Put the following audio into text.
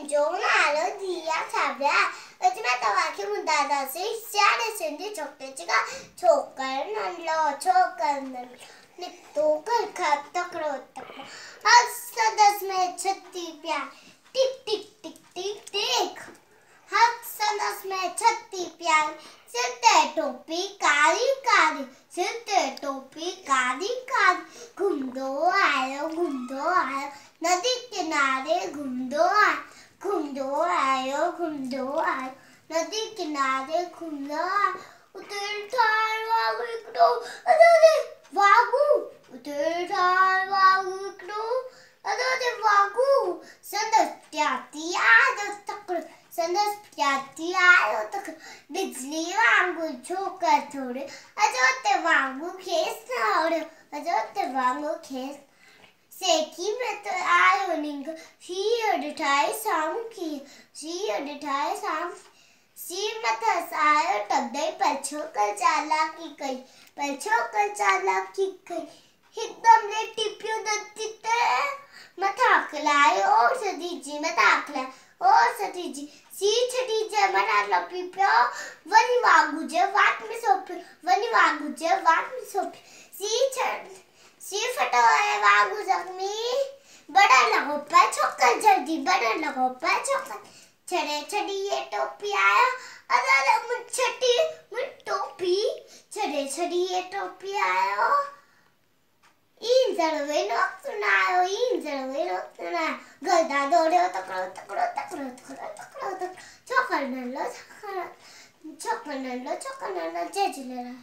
존중하는 디야 차별 요즘에 또와키 문다다시 시안의 신디 적대지가 조건날로 निकोकर खाता करोता हंसा 10 में 36 प्यार टिक टिक टिक टिक टिक हंसा 10 में 36 प्यार सिर ते टोपी काली काली सिर ते टोपी काली काली घूम दो आयो नदी किनारे घूम दो आयो नदी किनारे घूम दो उतर थार वागू बिजली वांगू छोकर थोड़े अजोते वांगू खेस सेकी में तो आयो निंग शी अडठाई शाम सी मथस आयो टगदई पछोकर चालाकी कई एकदम ले टिपियो दत्तिते मथाकलाय और सदीजी सी छटी जे मना लपियो वनी वागुजे वाट में सोपी सी फटो है वागु जख्मी बड़ा लगो पा छोकर जल्दी छड़ी ये टोपी आया अरे मुझ टोपी छड़ी ये टोपी आया इन जरवे नोक्तुनायो गदा दोड़े तकरो छोकर नल्लो जय झूलेलाल।